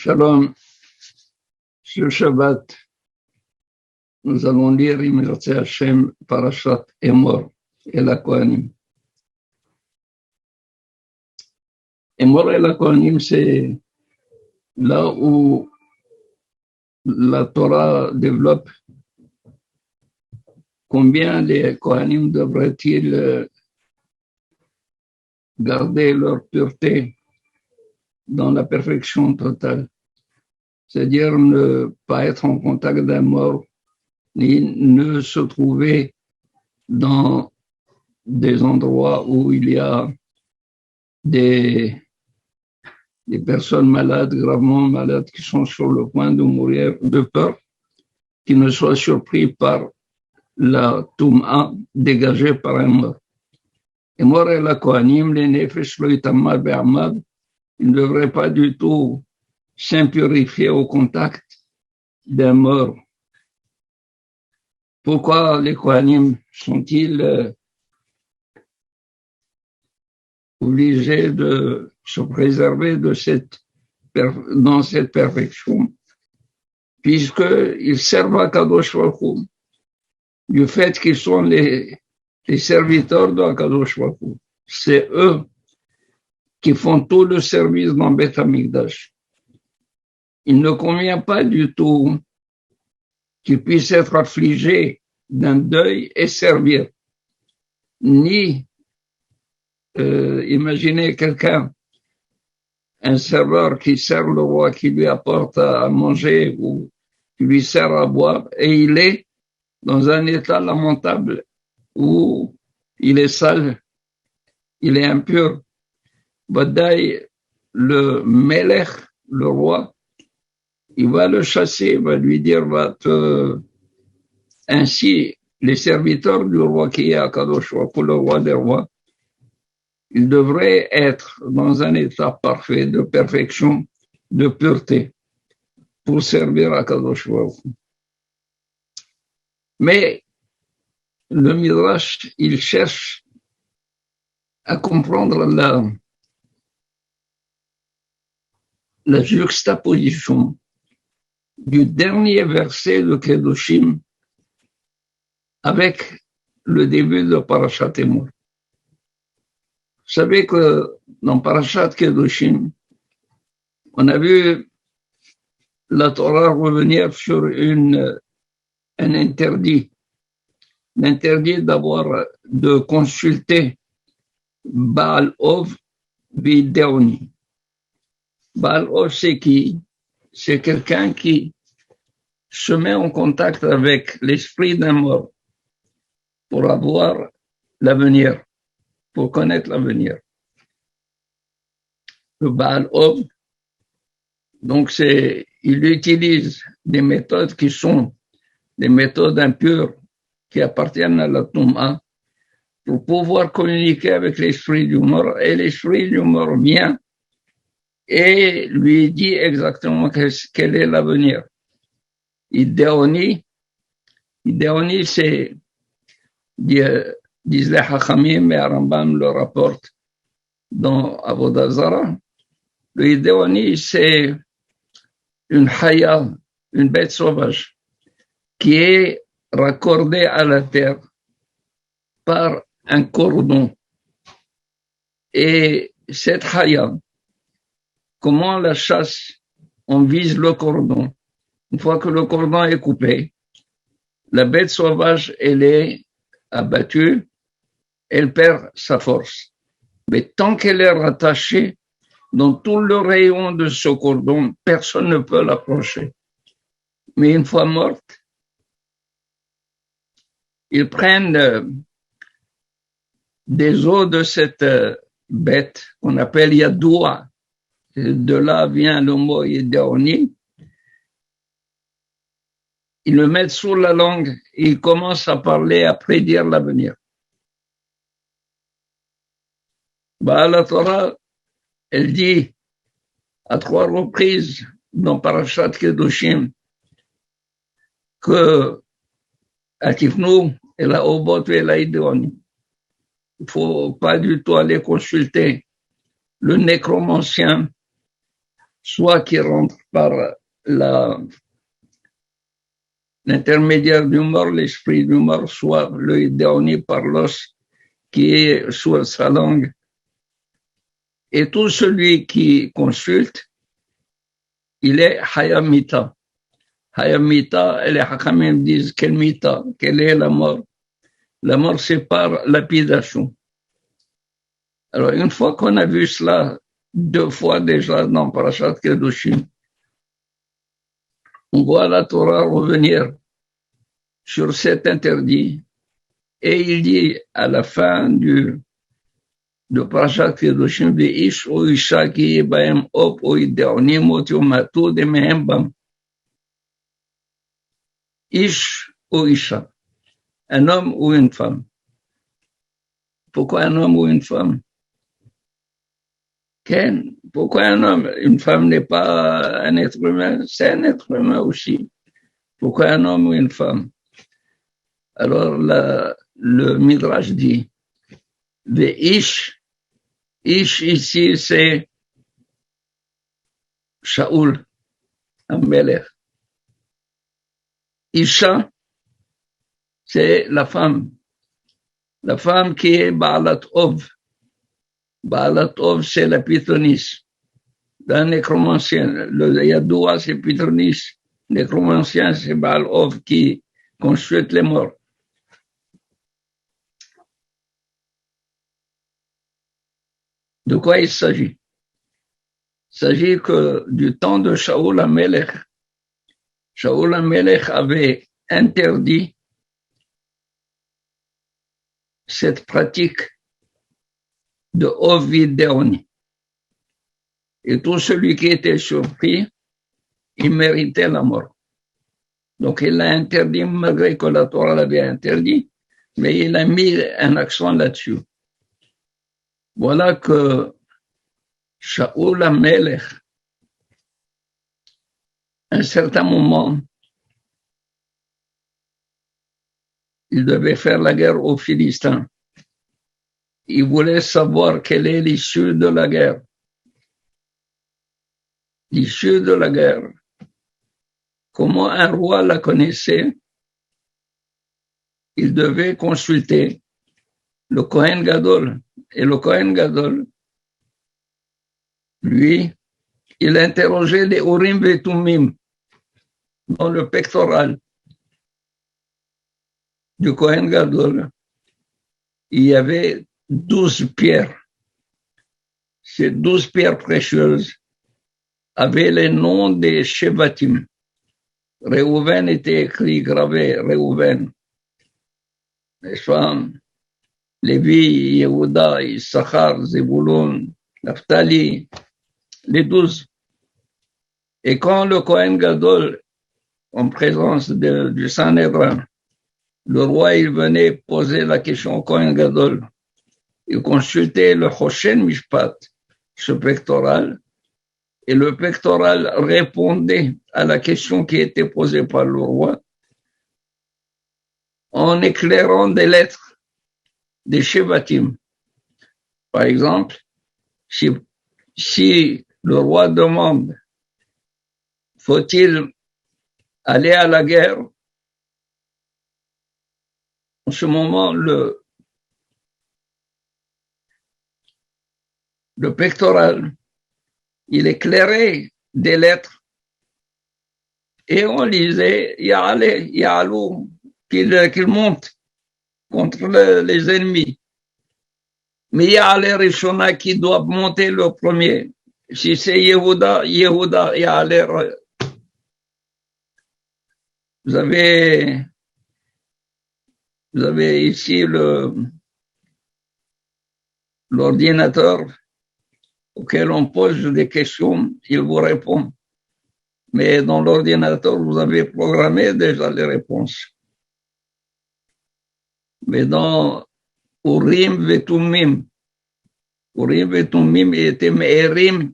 Shalom, ce Shabbat, nous allons lire Imirtze Hashem, Parashat Emor et la Kohanim. Emor et la Kohanim, c'est là où la Torah développe combien les Kohanim devraient-ils garder leur pureté dans la perfection totale, c'est-à-dire ne pas être en contact d'un mort, ni ne se trouver dans des endroits où il y a des personnes malades, gravement malades, qui sont sur le point de mourir de peur, qui ne soient surpris par la Touma dégagée par un mort. Et mort et la Kohanim, les Nefesh lo itamar be'amad, ils ne devraient pas du tout s'impurifier au contact d'un mort. Pourquoi les Kohanim sont-ils obligés de se préserver de dans cette perfection? Puisqu'ils servent à Kadosh Baruch Hu, du fait qu'ils sont les serviteurs de Kadosh Baruch Hu. C'est eux qui font tout le service dans Beth Amikdash. Il ne convient pas du tout qu'ils puissent être affligés d'un deuil et servir. Ni imaginez quelqu'un, un serveur qui sert le roi, qui lui apporte à manger ou qui lui sert à boire, et il est dans un état lamentable où il est sale, il est impur. Badaï, le Melech, le roi, il va le chasser, il va lui dire, ainsi, les serviteurs du roi qui est à Kadosh, pour le roi des rois, ils devraient être dans un état parfait de perfection, de pureté, pour servir à Kadosh. Mais le Midrash, il cherche à comprendre la juxtaposition du dernier verset de Kedoshim avec le début de Parashat Emor. Vous savez que dans Parashat Kedoshim, on a vu la Torah revenir sur un interdit, l'interdit de consulter Baal Ov Videoni. Baal Ov, c'est qui? C'est quelqu'un qui se met en contact avec l'esprit d'un mort pour avoir l'avenir, pour connaître l'avenir. Le Baal Ov, donc il utilise des méthodes qui sont des méthodes impures qui appartiennent à la Touma pour pouvoir communiquer avec l'esprit du mort, et l'esprit du mort vient et lui dit exactement quel est l'avenir. Idéoni, c'est, disent les Hachamim, et Rambam le rapporte dans Avodah Zarah. Le Idéoni, c'est une haya, une bête sauvage, qui est raccordée à la terre par un cordon. Et cette haya, comment on la chasse? On vise le cordon. Une fois que le cordon est coupé, la bête sauvage, elle est abattue, elle perd sa force. Mais tant qu'elle est rattachée dans tout le rayon de ce cordon, personne ne peut l'approcher. Mais une fois morte, ils prennent des os de cette bête qu'on appelle Yadoua. De là vient le mot Yedéoni. Ils le mettent sur la langue et ils commencent à parler, à prédire l'avenir. La Torah, elle dit à 3 reprises dans Parashat Kedoshim que Atifnu et la Obot et la Idéoni. Il ne faut pas du tout aller consulter le nécromancien soit qui rentre par l'intermédiaire du mort, l'esprit du mort, soit le dernier par l'os qui est sur sa langue. Et tout celui qui consulte, il est hayamita. Hayamita, et les hakamim disent quelle mita, quelle est la mort? La mort, c'est par lapidation. Alors, une fois qu'on a vu cela 2 fois déjà dans Parashat Kedoshim, on voit la Torah revenir sur cet interdit et il dit à la fin de Parashat Kedoshim, V'ish o isha ki baem op o ideonim ot yomatu de mehem bam. Ish ou isha, un homme ou une femme. Pourquoi un homme ou une femme? Ken, pourquoi un homme? Une femme n'est pas un être humain, c'est un être humain aussi. Pourquoi un homme ou une femme? Alors le Midrash dit, Ish ici c'est Shaoul, Amelech. Isha, c'est la femme qui est Baalat Ov. Baalat Ov, c'est la pythonisse. Dans nécromancien, le Yadoua, c'est pythonisse. Nécromancien, c'est Baal Ov qui consulte les morts. De quoi il s'agit? Il s'agit que du temps de Shaoul HaMelech avait interdit cette pratique de Ovideoni. Et tout celui qui était surpris, il méritait la mort. Donc il l'a interdit malgré que la Torah l'avait interdit, mais il a mis un accent là-dessus. Voilà que Shaoul HaMelech, à un certain moment, il devait faire la guerre aux Philistins. Il voulait savoir quelle est l'issue de la guerre. L'issue de la guerre. Comment un roi la connaissait? Il devait consulter le Kohen Gadol. Et le Kohen Gadol, lui, il interrogeait les Urim et Tumim dans le pectoral du Kohen Gadol. Il y avait 12 pierres. Ces 12 pierres précieuses avaient les noms des Shevatim. Réhouven était écrit, gravé, Réhouven. N'est-ce pas? Lévi, Yehuda, Issachar, Zebulun, Naphtali, les 12. Et quand le Kohen Gadol, en présence du Sanhédrin, le roi, il venait poser la question au Kohen Gadol, il consultait le Choshen Mishpat, ce pectoral, et le pectoral répondait à la question qui était posée par le roi en éclairant des lettres, des Shevatim. Par exemple, si le roi demande, faut-il aller à la guerre? En ce moment, le pectoral, il éclairait des lettres et on lisait Ya'alou, qu'il monte contre les ennemis. Mais Ya'alé Rishona qui doit monter le premier. Si c'est Yehuda, Ya'alé. Vous avez ici l'ordinateur auquel on pose des questions, il vous répond. Mais dans l'ordinateur, vous avez programmé déjà les réponses. Mais dans Urim Vetumim, était Me'erim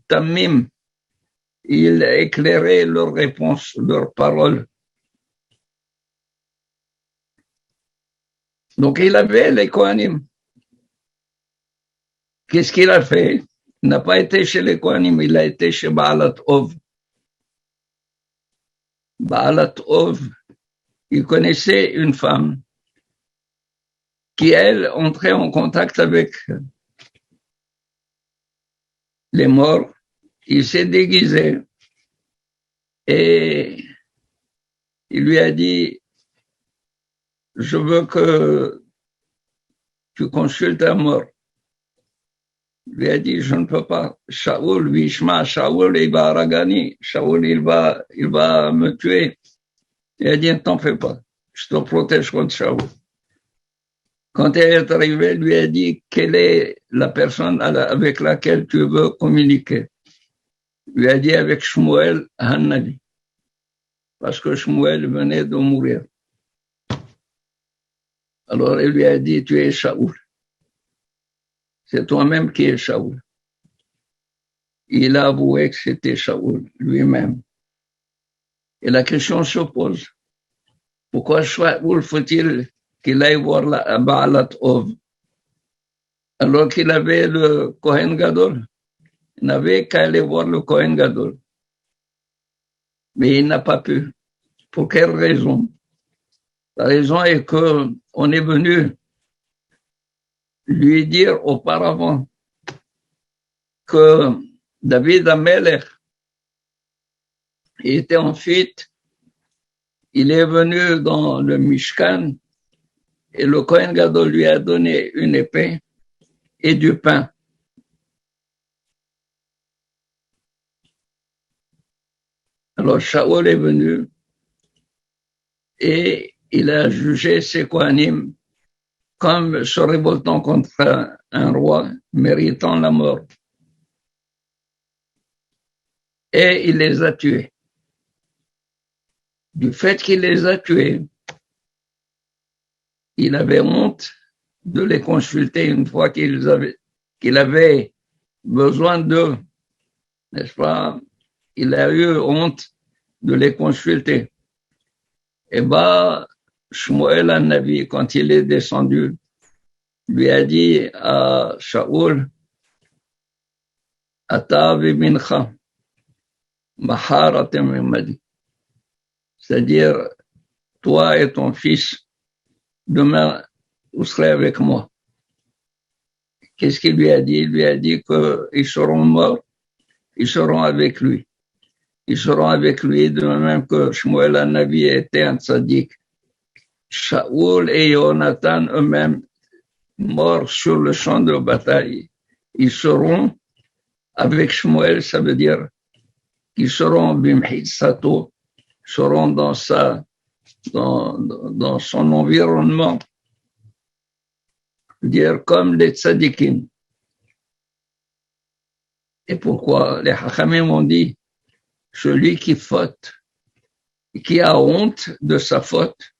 Tamim, il éclairait leurs réponses, leurs paroles. Donc il avait les Kohanim. Qu'est-ce qu'il a fait? Il n'a pas été chez les Kohanim, il a été chez Baalat Ov. Baalat Ov, il connaissait une femme qui, elle, entrait en contact avec les morts. Il s'est déguisé et il lui a dit, je veux que tu consultes un mort. Il lui a dit, je ne peux pas. Shaoul, Vishma, Shaoul, il va Aragani. Shaoul, il va me tuer. Il a dit, ne t'en fais pas. Je te protège contre Shaoul. Quand elle est arrivée, il lui a dit, quelle est la personne avec laquelle tu veux communiquer? Il lui a dit, avec Shmuel Hannavi. Parce que Shmuel venait de mourir. Alors, il lui a dit, tu es Shaoul. C'est toi-même qui es Shaoul. Il a avoué que c'était Shaoul lui-même. Et la question se pose. Pourquoi Shaoul faut-il qu'il aille voir la Baalat Ov alors qu'il avait le Kohen Gadol? Il n'avait qu'à aller voir le Kohen Gadol. Mais il n'a pas pu. Pour quelle raison? La raison est qu'on est venu lui dire auparavant que David Amelech était en fuite. Il est venu dans le Mishkan et le Kohen Gadol lui a donné une épée et du pain. Alors Shaoul est venu et il a jugé ses Kohanim comme se révoltant contre un roi méritant la mort. Et il les a tués. Du fait qu'il les a tués, il avait honte de les consulter une fois qu'il avait besoin d'eux, n'est-ce pas? Il a eu honte de les consulter. Et Shmuel Hannavi, quand il est descendu, lui a dit à Shaoul, Ata v'mincha, mahar atem imadi. C'est-à-dire, toi et ton fils, demain, vous serez avec moi. Qu'est-ce qu'il lui a dit? Il lui a dit qu'ils seront morts, ils seront avec lui. Ils seront avec lui de même que Shmuel Hannavi était un tzaddik. Shaoul et Jonathan eux-mêmes, morts sur le champ de bataille, ils seront avec Shmuel, ça veut dire qu'ils seront bimhid sato, seront dans son environnement, dire comme les tzadikim. Et pourquoi les Hachamim ont dit, celui qui faute, qui a honte de sa faute,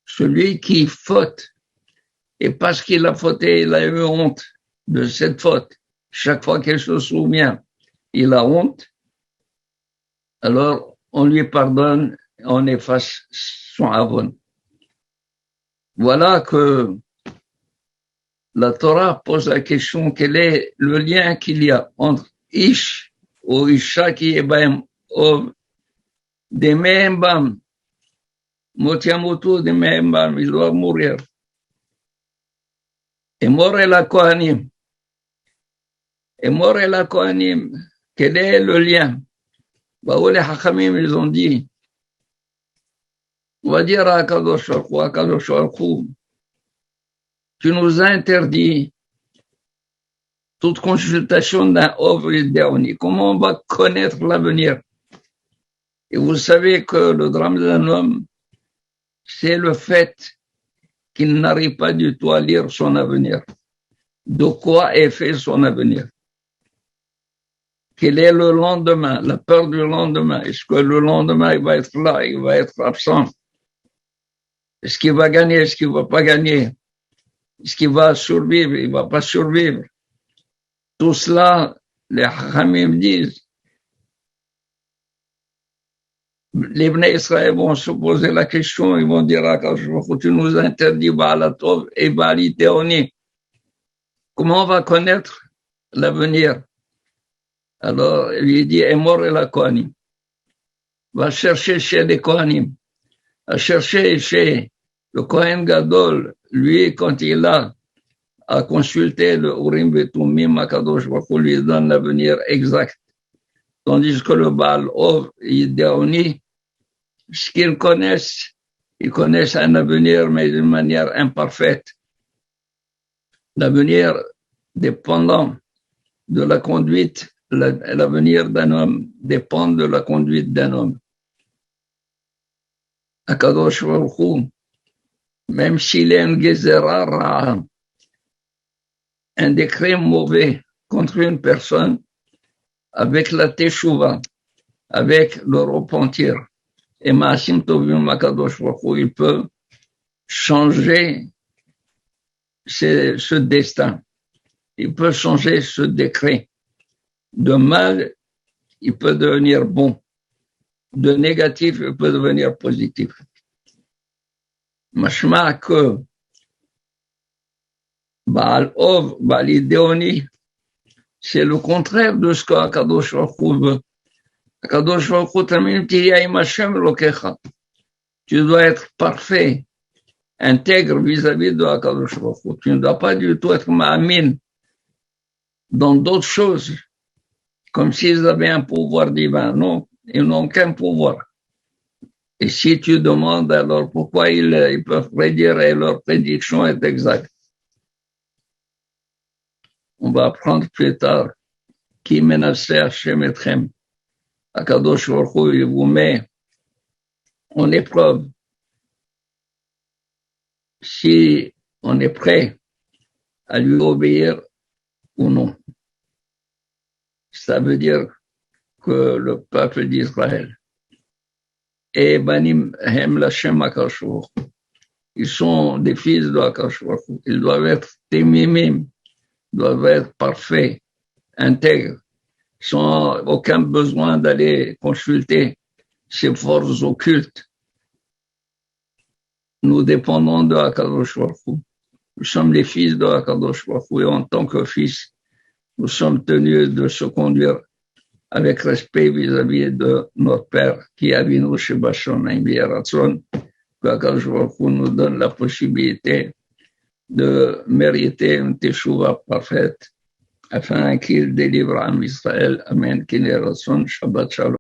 celui qui faute, et parce qu'il a fauté, il a eu honte de cette faute, chaque fois qu'il se souvient, il a honte, alors on lui pardonne, on efface son avon. Voilà que la Torah pose la question, quel est le lien qu'il y a entre Ish ou Isha qui est Baem Ov, des Mehembam, Motiamoto des Mehembam, il doit mourir. Et mort est la Kohanim. Et mort est la Kohanim. Quel est le lien? Les Hachamim, ils ont dit, on va dire à Kadosh Baruch Hu, tu nous as interdit toute consultation d'un Ov et d'Eroni. Comment on va connaître l'avenir? Et vous savez que le drame d'un homme, c'est le fait qu'il n'arrive pas du tout à lire son avenir. De quoi est fait son avenir? Quel est le lendemain? La peur du lendemain. Est-ce que le lendemain, il va être là, il va être absent? Est-ce qu'il va gagner? Est-ce qu'il ne va pas gagner? Est-ce qu'il va survivre? Il ne va pas survivre? Tout cela, les Hamim disent, les Bnei Israël vont se poser la question, ils vont dire, tu nous interdis Baal Tov et Baal Teoni. Comment on va connaître l'avenir? Alors, il lui dit, est mort et la Kohanim. Va chercher chez les Kohanim. Va chercher chez le Kohen Gadol. Lui, quand il a consulté le Urim et Tumim, Akadosh Baruch Hu lui donne l'avenir exact. Tandis que le Baal Ov et Deoni, ce qu'ils connaissent, ils connaissent un avenir, mais d'une manière imparfaite. L'avenir dépendant de la conduite, l'avenir d'un homme dépend de la conduite d'un homme. Akadosh Baruch Hu, même s'il est un gezerah ra'a, un décret mauvais contre une personne, avec la teshuva, avec le repentir, et Maasim Tovim Akadosh Baruch Hu, il peut changer ce destin. Il peut changer ce décret. De mal, il peut devenir bon. De négatif, il peut devenir positif. Mashma que Baal Ov, Baal Ideoni, c'est le contraire de ce qu'Akadosh Baruch Hu veut. Akadosh Baruch Hu termine, tu dois être parfait, intègre vis-à-vis de Akadosh Baruch Hu. Tu ne dois pas du tout être ma'amin dans d'autres choses, comme s'ils avaient un pouvoir divin. Non, ils n'ont qu'un pouvoir. Et si tu demandes alors pourquoi ils peuvent prédire et leur prédiction est exacte. On va apprendre plus tard qui menaçait Hashem Etrem. Akadosh Baruch Hu, il vous met en épreuve. Si on est prêt à lui obéir ou non. Ça veut dire que le peuple d'Israël et Banim Hem Lashem Akadosh Baruch Hu, ils sont des fils de Akadosh Baruch Hu. Ils doivent être témimim, doivent être parfaits, intègres, sans aucun besoin d'aller consulter ces forces occultes. Nous dépendons de Akadosh Baruch Hu. Nous sommes les fils de Akadosh Baruch Hu et en tant que fils, nous sommes tenus de se conduire avec respect vis-à-vis de notre Père qui a vu chez Bachon et Ratson, que Akadosh Baruch Hu nous donne la possibilité de mériter une teshuva parfaite afin qu'il délivre à Israël. Amen. Qu'il Shabbat Shalom.